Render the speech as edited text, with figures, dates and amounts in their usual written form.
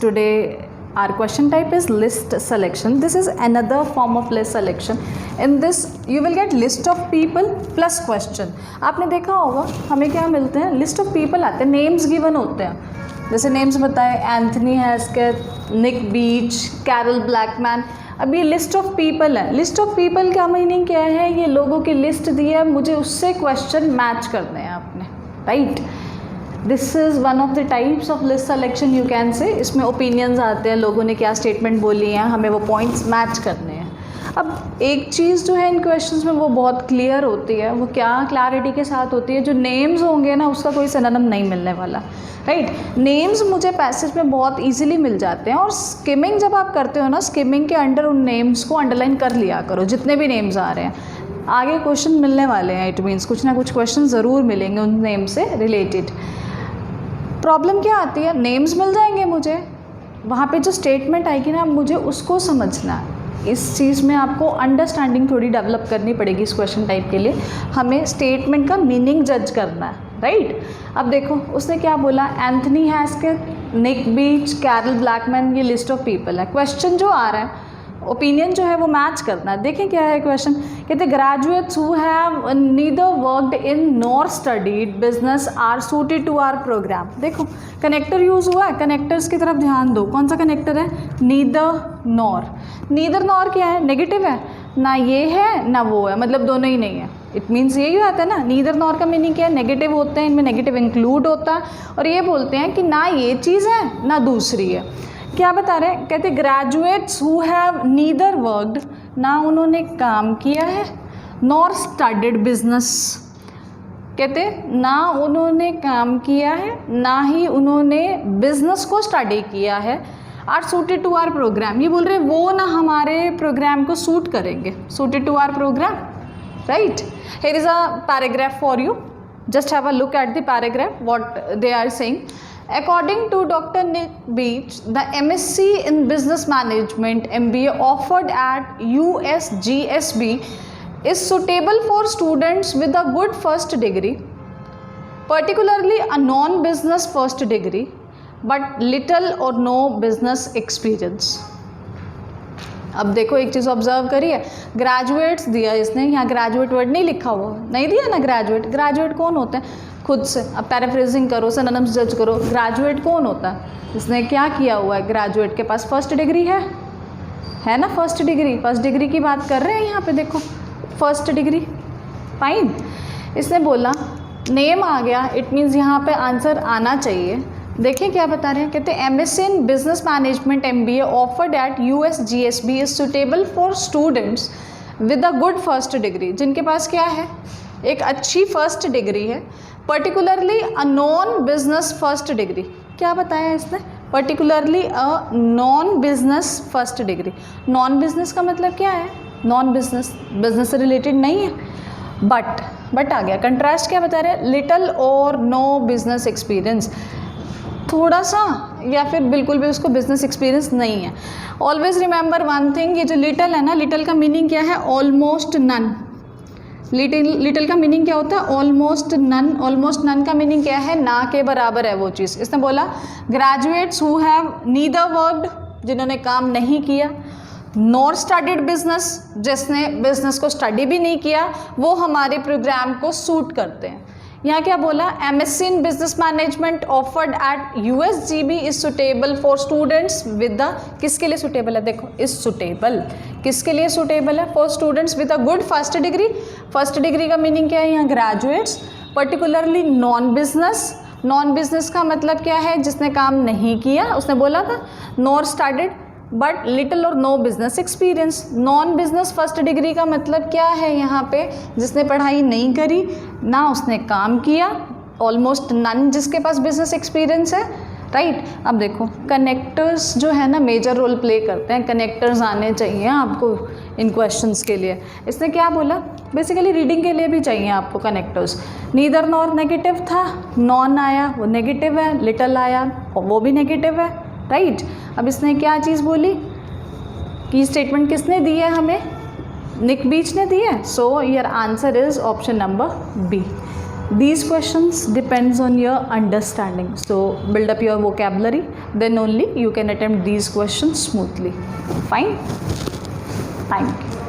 Today our question type is list selection. This is another form of list selection. In this you will get list of people plus question. आपने देखा होगा हमें क्या मिलते हैं, list of people आते हैं, नेम्स गिवन होते हैं, जैसे नेम्स बताए एंथनी हैस्केट, निक बीच, कैरल ब्लैकमैन. अब ये लिस्ट ऑफ पीपल है. लिस्ट ऑफ पीपल का मीनिंग क्या है, ये लोगों की लिस्ट दी है, मुझे उससे क्वेश्चन मैच करने हैं आपने, right. This is one of the types of list selection you can say. इसमें ओपिनियंस आते हैं, लोगों ने क्या स्टेटमेंट बोली हैं, हमें वो पॉइंट्स मैच करने हैं. अब एक चीज़ जो है इन क्वेश्चंस में वो बहुत क्लियर होती है, वो क्या क्लैरिटी के साथ होती है, जो नेम्स होंगे ना उसका कोई सिनोनिम नहीं मिलने वाला, राइट. नेम्स मुझे पैसेज में बहुत इजीली मिल जाते हैं, और स्किमिंग जब आप करते हो ना, स्किमिंग के अंडर उन नेम्स को अंडरलाइन कर लिया करो. जितने भी नेम्स आ रहे हैं, आगे क्वेश्चन मिलने वाले हैं, इट मीन्स कुछ ना कुछ क्वेश्चन ज़रूर मिलेंगे उन नेम से रिलेटेड. प्रॉब्लम क्या आती है, नेम्स मिल जाएंगे मुझे, वहाँ पे जो स्टेटमेंट आएगी ना मुझे उसको समझना है. इस चीज़ में आपको अंडरस्टैंडिंग थोड़ी डेवलप करनी पड़ेगी. इस क्वेश्चन टाइप के लिए हमें स्टेटमेंट का मीनिंग जज करना है, राइट. अब देखो उसने क्या बोला, एंथनी हैस्केट, निक बीच, कैरल ब्लैकमैन, ये लिस्ट ऑफ पीपल है. क्वेश्चन जो आ रहा है, ओपिनियन जो है वो मैच करना है. देखें क्या है क्वेश्चन, कहते graduates who have neither worked in nor studied business are suited to our programme. देखो कनेक्टर यूज़ हुआ है, कनेक्टर्स की तरफ ध्यान दो. कौन सा कनेक्टर है, नीदर नॉर. नीदर नॉर क्या है, नेगेटिव है, ना ये है ना वो है, मतलब दोनों ही नहीं है. इट मीन्स यही आता है ना. नीदर नॉर का मीनिंग क्या है, नेगेटिव होते हैं, इनमें नेगेटिव इंक्लूड होता है, और ये बोलते हैं कि ना ये चीज़ है ना दूसरी है. क्या बता रहे हैं, कहते graduates who have neither worked, ना उन्होंने काम किया है, नॉर स्टडीड बिजनेस. कहते ना उन्होंने काम किया है ना ही उन्होंने बिजनेस को स्टडी किया है, are suited to our programme. ये बोल रहे हैं वो ना हमारे प्रोग्राम को सूट करेंगे, suited to our programme, right. Here is a paragraph for you, just have a look at the paragraph what they are saying. According to Dr. Nick Beach, the MSc in Business Management MBA offered at USGSB is suitable for students with a good first degree, particularly a non-business first degree, but little or no business experience. अब देखो एक चीज़ observe करिए, graduates दिया इसने, यहाँ graduate word नहीं लिखा हुआ, नहीं दिया ना ग्रेजुएट. ग्रेजुएट कौन होता है, खुद से अब पैराफ्रेजिंग करो, सिनोनिम्स जज करो. ग्रेजुएट कौन होता है, इसने क्या किया हुआ है, ग्रेजुएट के पास फर्स्ट डिग्री है ना, फर्स्ट डिग्री की बात कर रहे हैं यहाँ पे. देखो फर्स्ट डिग्री, फाइन. इसने बोला नेम आ गया, इट मीन्स यहाँ पे आंसर आना चाहिए. देखिए क्या बता रहे हैं, कहते हैं MSc in business management MBA offered at USGSB is suitable for students with a good first degree. जिनके पास क्या है, एक अच्छी फर्स्ट डिग्री है, particularly a non business first degree. क्या बताया इसने, particularly a non business first degree. Non business का मतलब क्या है, नॉन बिजनेस से रिलेटेड नहीं है. बट आ गया. कंट्रास्ट क्या बता रहे हैं, लिटल और नो बिजनेस एक्सपीरियंस, थोड़ा सा या फिर बिल्कुल भी उसको बिजनेस एक्सपीरियंस नहीं है. ऑलवेज रिमेंबर वन थिंग, ये जो लिटल है ना, लिटल का मीनिंग क्या है, ऑलमोस्ट नन. लिटल का मीनिंग क्या होता है, ऑलमोस्ट नन. ऑलमोस्ट नन का मीनिंग क्या है, ना के बराबर है वो चीज़. इसने बोला graduates who have neither worked, जिन्होंने काम नहीं किया, नॉर स्टडीड बिजनेस, जिसने बिजनेस को स्टडी भी नहीं किया, वो हमारे प्रोग्राम को सूट करते हैं. यहाँ क्या बोला, MSc in business management offered at USGB is suitable for students with the, किसके लिए सुटेबल है, देखो इज सुटेबल, किसके लिए सुटेबल है, for students with a good first degree. First degree का मीनिंग क्या है यहाँ, ग्रेजुएट्स, पर्टिकुलरली नॉन बिजनेस का मतलब क्या है, जिसने काम नहीं किया. उसने बोला था nor studied but little or no business experience. Non business first degree का मतलब क्या है यहाँ पे, जिसने पढ़ाई नहीं करी ना उसने काम किया, ऑलमोस्ट नन जिसके पास बिजनेस एक्सपीरियंस है, राइट. अब देखो कनेक्टर्स जो है ना मेजर रोल प्ले करते हैं, कनेक्टर्स आने चाहिए आपको इन क्वेश्चंस के लिए. इसने क्या बोला, बेसिकली रीडिंग के लिए भी चाहिए आपको कनेक्टर्स. नीदर नॉर नेगेटिव था, नॉन आया वो नेगेटिव है, लिटल आया वो भी नेगेटिव है, राइट. अब इसने क्या चीज़ बोली, की स्टेटमेंट किसने दी है हमें, निक बीच ने दी है. So your answer is option number B. These questions depends on your understanding. So build up your vocabulary, then only you can attempt these questions smoothly. Fine. Thank you.